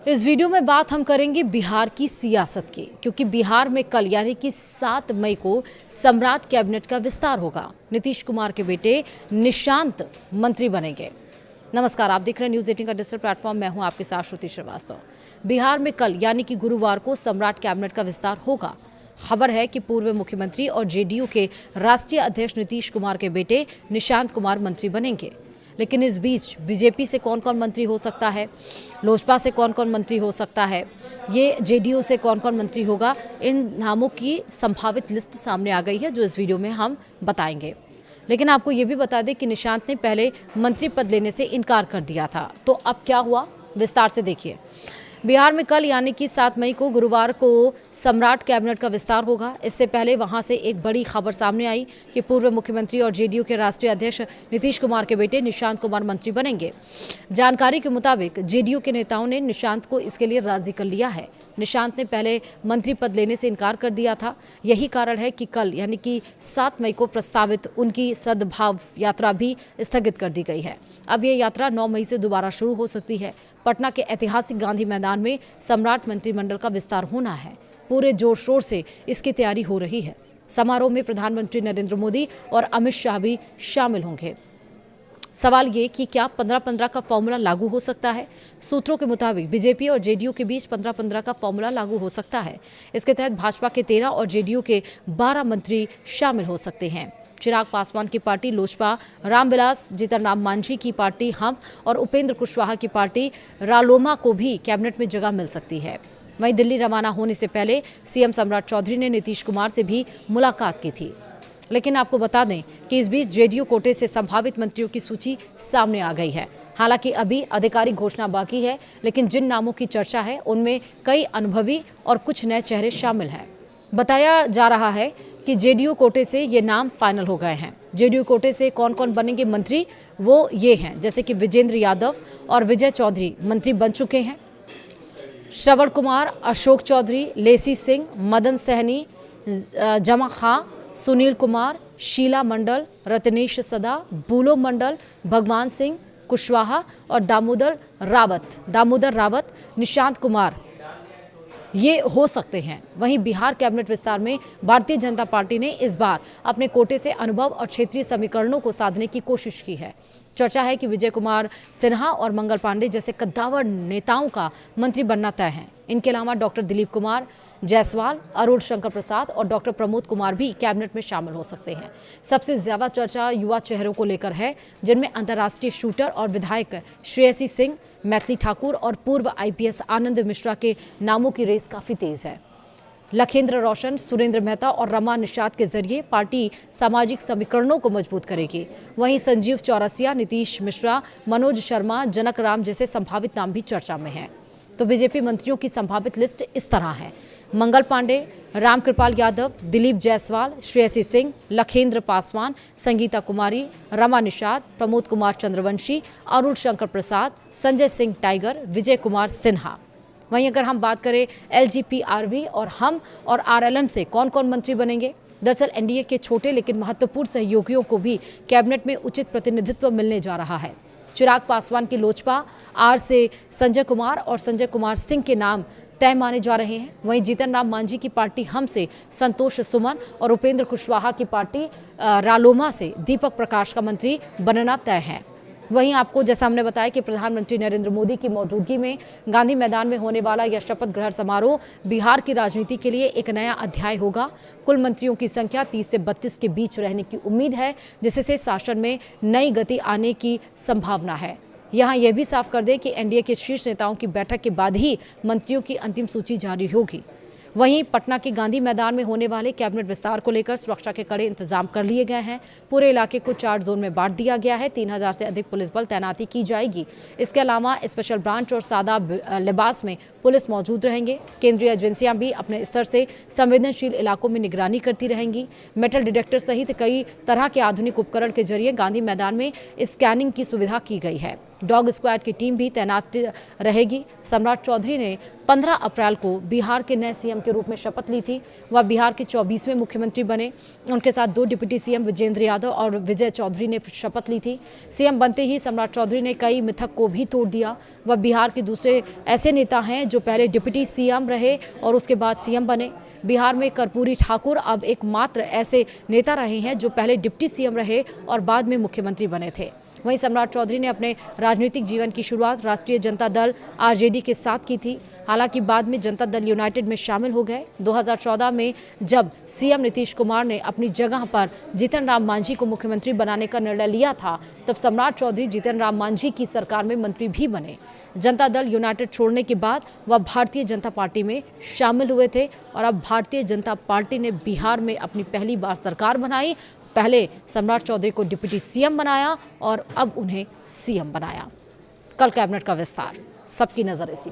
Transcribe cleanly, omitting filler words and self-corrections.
इस वीडियो में बात हम करेंगे बिहार की सियासत की, क्योंकि बिहार में कल यानी कि 7 मई को सम्राट कैबिनेट का विस्तार होगा। नीतीश कुमार के बेटे निशांत मंत्री बनेंगे। नमस्कार, आप देख रहे हैं न्यूज़ 18 का डिजिटल प्लेटफॉर्म। मैं हूं आपके साथ श्रुति श्रीवास्तव। बिहार में कल यानी कि गुरुवार को सम्राट कैबिनेट का विस्तार होगा। खबर है कि पूर्व मुख्यमंत्री और जेडीयू के राष्ट्रीय अध्यक्ष नीतीश कुमार के बेटे निशांत कुमार मंत्री बनेंगे। लेकिन इस बीच बीजेपी से कौन कौन मंत्री हो सकता है, लोजपा से कौन कौन मंत्री हो सकता है, ये जेडीयू से कौन कौन मंत्री होगा, इन नामों की संभावित लिस्ट सामने आ गई है, जो इस वीडियो में हम बताएंगे। लेकिन आपको ये भी बता दें कि निशांत ने पहले मंत्री पद लेने से इनकार कर दिया था। तो अब क्या हुआ, विस्तार से देखिए। बिहार में कल यानी कि 7 मई को गुरुवार को सम्राट कैबिनेट का विस्तार होगा। इससे पहले वहां से एक बड़ी खबर सामने आई कि पूर्व मुख्यमंत्री और जेडीयू के राष्ट्रीय अध्यक्ष नीतीश कुमार के बेटे निशांत कुमार मंत्री बनेंगे। जानकारी के मुताबिक जेडीयू के नेताओं ने निशांत को इसके लिए राजी कर लिया है। निशांत ने पहले मंत्री पद लेने से इनकार कर दिया था। यही कारण है कि कल यानी कि 7 मई को प्रस्तावित उनकी सद्भाव यात्रा भी स्थगित कर दी गई है। अब ये यात्रा 9 मई से दोबारा शुरू हो सकती है। पटना के ऐतिहासिक गांधी मैदान में सम्राट मंत्रिमंडल का विस्तार होना है। पूरे जोर शोर से इसकी तैयारी हो रही है। समारोह में प्रधानमंत्री नरेंद्र मोदी और अमित शाह भी शामिल होंगे। सवाल ये कि क्या 15-15 का फॉर्मूला लागू हो सकता है। सूत्रों के मुताबिक बीजेपी और जेडीयू के बीच 15-15 का फॉर्मूला लागू हो सकता है। इसके तहत भाजपा के 13 और जेडीयू के 12 मंत्री शामिल हो सकते हैं। चिराग पासवान की पार्टी लोजपा, रामविलास जीतनराम मांझी की पार्टी हम और उपेंद्र कुशवाहा की पार्टी रालोमा को भी कैबिनेट में जगह मिल सकती है। वहीं दिल्ली रवाना होने से पहले सीएम सम्राट चौधरी ने नीतीश कुमार से भी मुलाकात की थी। लेकिन आपको बता दें कि इस बीच जेडीयू कोटे से संभावित मंत्रियों की सूची सामने आ गई है। हालांकि अभी आधिकारिक घोषणा बाकी है, लेकिन जिन नामों की चर्चा है उनमें कई अनुभवी और कुछ नए चेहरे शामिल हैं। बताया जा रहा है कि जेडीयू कोटे से ये नाम फाइनल हो गए हैं। जेडीयू कोटे से कौन कौन बनेंगे मंत्री, वो ये हैं, जैसे कि विजेंद्र यादव और विजय चौधरी मंत्री बन चुके हैं। श्रवण कुमार, अशोक चौधरी, लेसी सिंह, मदन सहनी, जमा खां, सुनील कुमार, शीला मंडल, रत्नेश सदा, बूलो मंडल, भगवान सिंह कुशवाहा और दामोदर रावत, निशांत कुमार ये हो सकते हैं। वहीं बिहार कैबिनेट विस्तार में भारतीय जनता पार्टी ने इस बार अपने कोटे से अनुभव और क्षेत्रीय समीकरणों को साधने की कोशिश की है। चर्चा है कि विजय कुमार सिन्हा और मंगल पांडे जैसे कद्दावर नेताओं का मंत्री बनना तय है। इनके अलावा डॉक्टर दिलीप कुमार जायसवाल, अरुण शंकर प्रसाद और डॉक्टर प्रमोद कुमार भी कैबिनेट में शामिल हो सकते हैं। सबसे ज्यादा चर्चा युवा चेहरों को लेकर है, जिनमें अंतर्राष्ट्रीय शूटर और विधायक श्रेयसी सिंह, मैथिली ठाकुर और पूर्व आईपीएस आनंद मिश्रा के नामों की रेस काफी तेज है। लखेंद्र रोशन, सुरेंद्र मेहता और रमा निषाद के जरिए पार्टी सामाजिक समीकरणों को मजबूत करेगी। वहीं संजीव चौरसिया, नीतीश मिश्रा, मनोज शर्मा, जनक राम जैसे संभावित नाम भी चर्चा में हैं। तो बीजेपी मंत्रियों की संभावित लिस्ट इस तरह है: मंगल पांडे, रामकृपाल यादव, दिलीप जायसवाल, श्रेयसी सिंह, लखेंद्र पासवान, संगीता कुमारी, रमा निषाद, प्रमोद कुमार चंद्रवंशी, अरुण शंकर प्रसाद, संजय सिंह टाइगर, विजय कुमार सिन्हा। वहीं अगर हम बात करें एलजीपीआरवी और हम और आरएलएम से कौन कौन मंत्री बनेंगे, दरअसल एनडीए के छोटे लेकिन महत्वपूर्ण सहयोगियों को भी कैबिनेट में उचित प्रतिनिधित्व मिलने जा रहा है। चिराग पासवान की लोजपा, आर से संजय कुमार और संजय कुमार सिंह के नाम तय माने जा रहे हैं। वहीं जीतनराम मांझी की पार्टी हम से संतोष सुमन और उपेंद्र कुशवाहा की पार्टी रालोमा से दीपक प्रकाश का मंत्री बनना तय है। वहीं आपको जैसा हमने बताया कि प्रधानमंत्री नरेंद्र मोदी की मौजूदगी में गांधी मैदान में होने वाला यह शपथ ग्रहण समारोह बिहार की राजनीति के लिए एक नया अध्याय होगा। कुल मंत्रियों की संख्या 30 से 32 के बीच रहने की उम्मीद है, जिससे शासन में नई गति आने की संभावना है। यहाँ यह भी साफ कर दें कि एनडीए के शीर्ष नेताओं की बैठक के बाद ही मंत्रियों की अंतिम सूची जारी होगी। वहीं पटना के गांधी मैदान में होने वाले कैबिनेट विस्तार को लेकर सुरक्षा के कड़े इंतजाम कर लिए गए हैं। पूरे इलाके को 4 जोन में बांट दिया गया है। 3000 से अधिक पुलिस बल तैनाती की जाएगी। इसके अलावा स्पेशल ब्रांच और सादा लिबास में पुलिस मौजूद रहेंगे। केंद्रीय एजेंसियां भी अपने स्तर से संवेदनशील इलाकों में निगरानी करती रहेंगी। मेटल डिटेक्टर सहित कई तरह के आधुनिक उपकरण के जरिए गांधी मैदान में स्कैनिंग की सुविधा की गई है। डॉग स्क्वाड की टीम भी तैनात रहेगी। सम्राट चौधरी ने 15 अप्रैल को बिहार के नए सीएम के रूप में शपथ ली थी। वह बिहार के 24वें मुख्यमंत्री बने। उनके साथ 2 डिप्टी सीएम विजेंद्र यादव और विजय चौधरी ने शपथ ली थी। सीएम बनते ही सम्राट चौधरी ने कई मिथक को भी तोड़ दिया। वह बिहार के दूसरे ऐसे नेता हैं जो पहले डिप्टी सीएम रहे और उसके बाद सीएम बने। बिहार में कर्पूरी ठाकुर अब एकमात्र ऐसे नेता रहे हैं जो पहले डिप्टी सीएम रहे और बाद में मुख्यमंत्री बने थे। वहीं सम्राट चौधरी ने अपने राजनीतिक जीवन की शुरुआत राष्ट्रीय जनता दल आरजेडी के साथ की थी। हालांकि बाद में जनता दल यूनाइटेड में शामिल हो गए। 2014 में जब सीएम नीतीश कुमार ने अपनी जगह पर जीतन राम मांझी को मुख्यमंत्री बनाने का निर्णय लिया था, तब सम्राट चौधरी जीतन राम मांझी की सरकार में मंत्री भी बने। जनता दल यूनाइटेड छोड़ने के बाद वह भारतीय जनता पार्टी में शामिल हुए थे और अब भारतीय जनता पार्टी ने बिहार में अपनी पहली बार सरकार बनाई। पहले सम्राट चौधरी को डिप्टी सीएम बनाया और अब उन्हें सीएम बनाया। कल कैबिनेट का विस्तार, सबकी नजर इसी